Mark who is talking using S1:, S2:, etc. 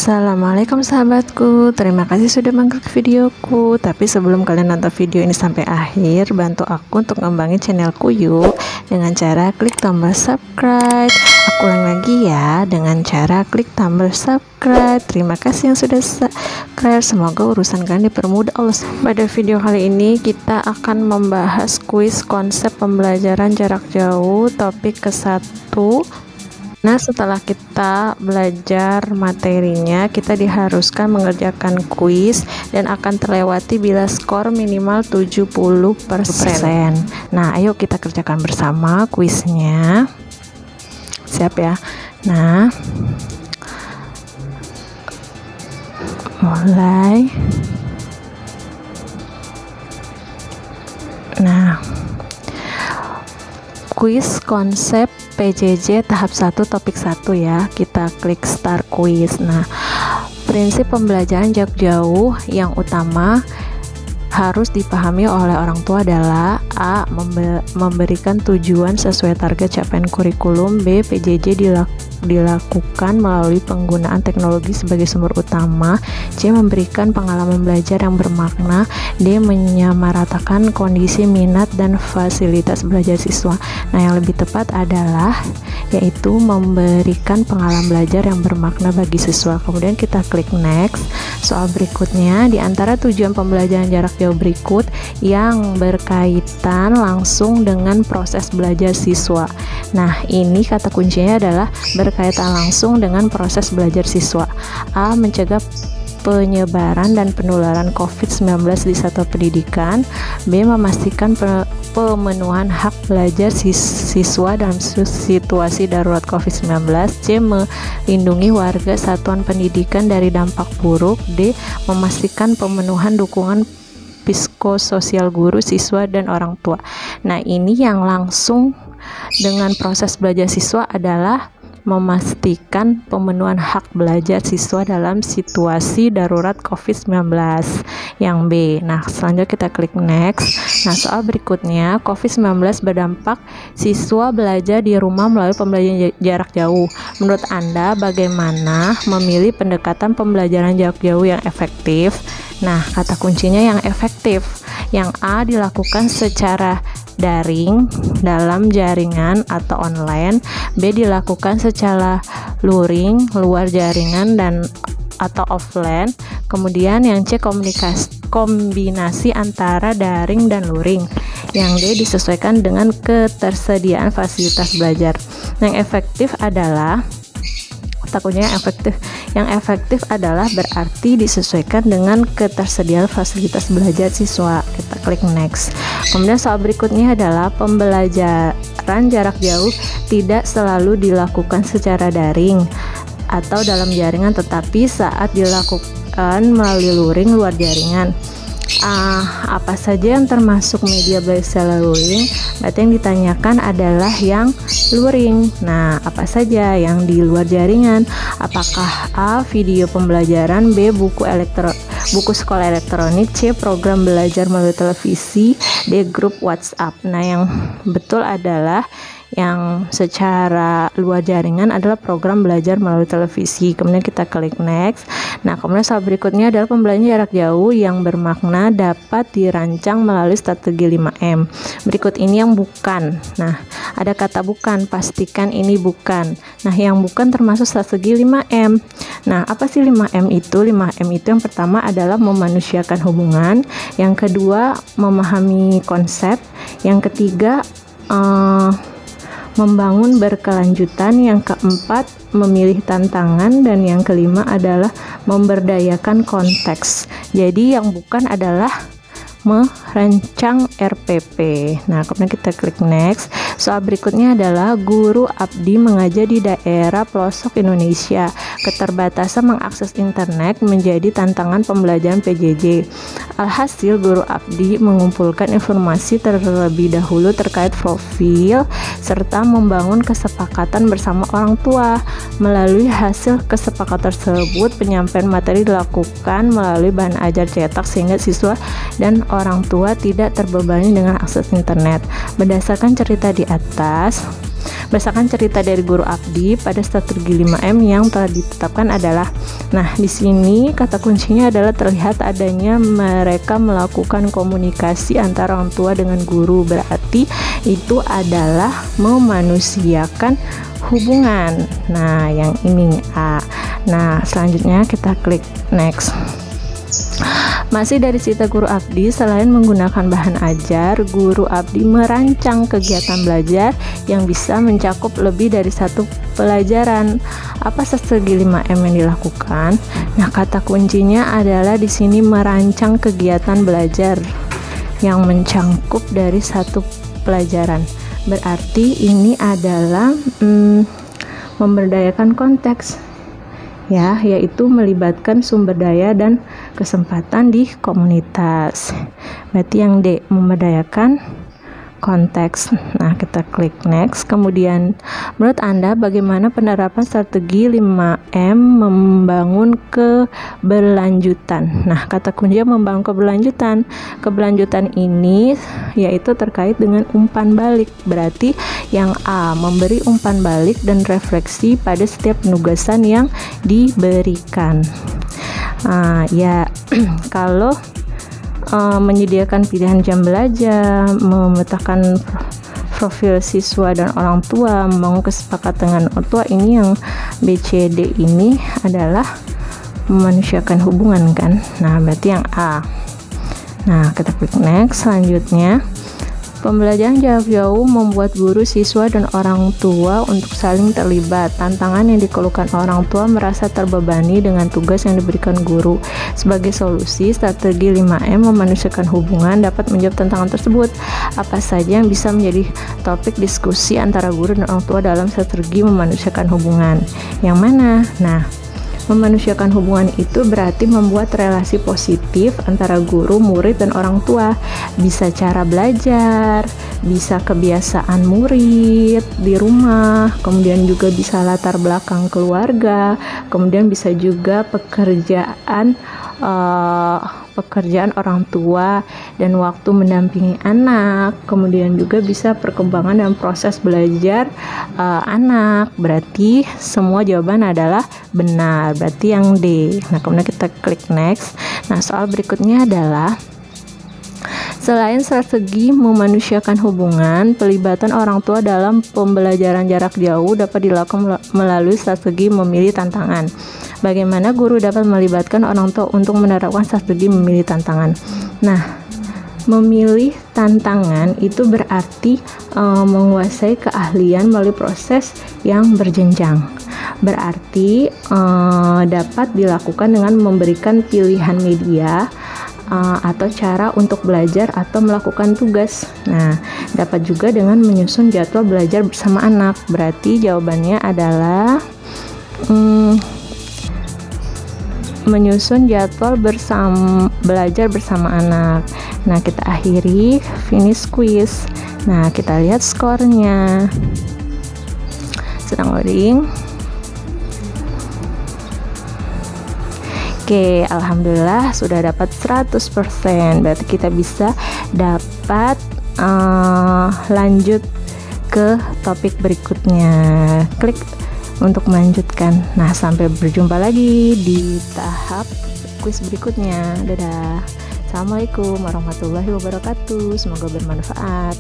S1: Assalamualaikum sahabatku, terima kasih sudah mengklik videoku. Tapi sebelum kalian nonton video ini sampai akhir, bantu aku untuk ngembangin channelku yuk, dengan cara klik tombol subscribe. Aku ulang lagi ya, dengan cara klik tombol subscribe. Terima kasih yang sudah subscribe, semoga urusan kalian dipermudah Allah. Pada video kali ini kita akan membahas kuis konsep pembelajaran jarak jauh topik ke-1. Nah, setelah kita belajar materinya, kita diharuskan mengerjakan kuis dan akan terlewati bila skor minimal 70%. Nah, ayo kita kerjakan bersama kuisnya. Siap ya? Nah, mulai. Nah, kuis konsep PJJ tahap 1 topik 1 ya, kita klik start quiz. Nah, prinsip pembelajaran jarak jauh yang utama harus dipahami oleh orang tua adalah A. Memberikan tujuan sesuai target capaian kurikulum. B. PJJ dilakukan melalui penggunaan teknologi sebagai sumber utama. C. Memberikan pengalaman belajar yang bermakna. D. Menyamaratakan kondisi minat dan fasilitas belajar siswa. Nah, yang lebih tepat adalah yaitu memberikan pengalaman belajar yang bermakna bagi siswa. Kemudian kita klik next. Soal berikutnya, di antara tujuan pembelajaran jarak jauh berikut yang berkaitan langsung dengan proses belajar siswa. Nah, ini kata kuncinya adalah berkaitan langsung dengan proses belajar siswa. A. Mencegah penyebaran dan penularan COVID-19 di satuan pendidikan. B. Memastikan pemenuhan hak belajar siswa dalam situasi darurat COVID-19. C. Melindungi warga satuan pendidikan dari dampak buruk. D. Memastikan pemenuhan dukungan psikososial guru, siswa, dan orang tua. Nah, ini yang langsung dengan proses belajar siswa adalah memastikan pemenuhan hak belajar siswa dalam situasi darurat COVID-19 yang B. Nah, selanjutnya kita klik next. Nah, soal berikutnya, COVID-19 berdampak siswa belajar di rumah melalui pembelajaran jarak jauh. Menurut Anda, bagaimana memilih pendekatan pembelajaran jarak jauh yang efektif? Nah, kata kuncinya yang efektif. Yang A. Dilakukan secara daring dalam jaringan atau online. B. Dilakukan secara luring luar jaringan dan atau offline. Kemudian yang C. Kombinasi antara daring dan luring. Yang D. Disesuaikan dengan ketersediaan fasilitas belajar. Yang efektif adalah takutnya yang efektif adalah berarti disesuaikan dengan ketersediaan fasilitas belajar siswa. Kita klik next. Kemudian soal berikutnya adalah pembelajaran jarak jauh tidak selalu dilakukan secara daring atau dalam jaringan, tetapi saat dilakukan melalui luring luar jaringan. Apa saja yang termasuk media belajar luring? Berarti yang ditanyakan adalah yang luring. Nah, apa saja yang di luar jaringan? Apakah A. Video pembelajaran, B. Buku sekolah elektronik, C. Program belajar melalui televisi, D. Grup WhatsApp. Nah, yang betul adalah yang secara luar jaringan adalah program belajar melalui televisi. Kemudian kita klik next. Nah, kemudian soal berikutnya adalah pembelajaran jarak jauh yang bermakna dapat dirancang melalui strategi 5M. Berikut ini yang bukan. Nah, ada kata bukan, pastikan ini bukan. Nah, yang bukan termasuk strategi 5M. Nah, apa sih 5M itu? 5M itu yang pertama adalah memanusiakan hubungan, yang kedua memahami konsep, yang ketiga membangun berkelanjutan, yang keempat memilih tantangan, dan yang kelima adalah memberdayakan konteks. Jadi yang bukan adalah merancang RPP. Nah, kemudian kita klik next. Soal berikutnya adalah guru abdi mengajar di daerah pelosok Indonesia. Keterbatasan mengakses internet menjadi tantangan pembelajaran PJJ. Alhasil, guru abdi mengumpulkan informasi terlebih dahulu terkait profil serta membangun kesepakatan bersama orang tua. Melalui hasil kesepakatan tersebut, penyampaian materi dilakukan melalui bahan ajar cetak sehingga siswa dan orang tua tidak terbebani dengan akses internet. Berdasarkan cerita di atas, Berdasarkan cerita dari Guru Abdi pada strategi 5M yang telah ditetapkan adalah, nah di sini kata kuncinya adalah terlihat adanya mereka melakukan komunikasi antara orang tua dengan guru, berarti itu adalah memanusiakan hubungan. Nah yang ini A. Nah selanjutnya kita klik next. Masih dari cerita Guru Abdi, selain menggunakan bahan ajar, Guru Abdi merancang kegiatan belajar yang bisa mencakup lebih dari satu pelajaran. Apa strategi 5M yang dilakukan? Nah, kata kuncinya adalah di sini merancang kegiatan belajar yang mencakup dari satu pelajaran. Berarti ini adalah memberdayakan konteks, ya, yaitu melibatkan sumber daya dan kesempatan di komunitas. Berarti yang D, memberdayakan konteks. Nah, kita klik next. Kemudian, menurut Anda bagaimana penerapan strategi 5M membangun keberlanjutan? Nah, kata kuncinya membangun keberlanjutan. Keberlanjutan ini yaitu terkait dengan umpan balik. Berarti yang A, memberi umpan balik dan refleksi pada setiap penugasan yang diberikan. Ya, kalau menyediakan pilihan jam belajar, memetakan profil siswa dan orang tua, membangun kesepakatan dengan orang tua, ini yang BCD ini adalah memanusiakan hubungan kan. Nah, berarti yang A. Nah, kita klik next. Selanjutnya, pembelajaran jarak jauh membuat guru, siswa, dan orang tua untuk saling terlibat. Tantangan yang dikeluhkan orang tua merasa terbebani dengan tugas yang diberikan guru. Sebagai solusi, strategi 5M memanusiakan hubungan dapat menjawab tantangan tersebut. Apa saja yang bisa menjadi topik diskusi antara guru dan orang tua dalam strategi memanusiakan hubungan? Yang mana? Nah, memanusiakan hubungan itu berarti membuat relasi positif antara guru, murid, dan orang tua. Bisa cara belajar, bisa kebiasaan murid di rumah, kemudian juga bisa latar belakang keluarga, kemudian bisa juga pekerjaan orang tua dan waktu mendampingi anak, kemudian juga bisa perkembangan dan proses belajar anak. Berarti semua jawaban adalah benar, berarti yang D. Nah, kemudian kita klik next. Nah, soal berikutnya adalah, selain strategi memanusiakan hubungan, pelibatan orang tua dalam pembelajaran jarak jauh dapat dilakukan melalui strategi memilih tantangan. Bagaimana guru dapat melibatkan orang tua untuk menerapkan strategi memilih tantangan? Nah, memilih tantangan itu berarti menguasai keahlian melalui proses yang berjenjang. Berarti dapat dilakukan dengan memberikan pilihan media atau cara untuk belajar atau melakukan tugas. Nah, dapat juga dengan menyusun jadwal belajar bersama anak. Berarti jawabannya adalah menyusun jadwal belajar bersama anak. Nah, kita akhiri finish quiz. Nah, kita lihat skornya. Sedang loading. Oke, alhamdulillah sudah dapat 100%. Berarti kita bisa dapat lanjut ke topik berikutnya. Klik untuk melanjutkan. Nah, sampai berjumpa lagi di tahap kuis berikutnya. Dadah. Assalamualaikum warahmatullahi wabarakatuh. Semoga bermanfaat.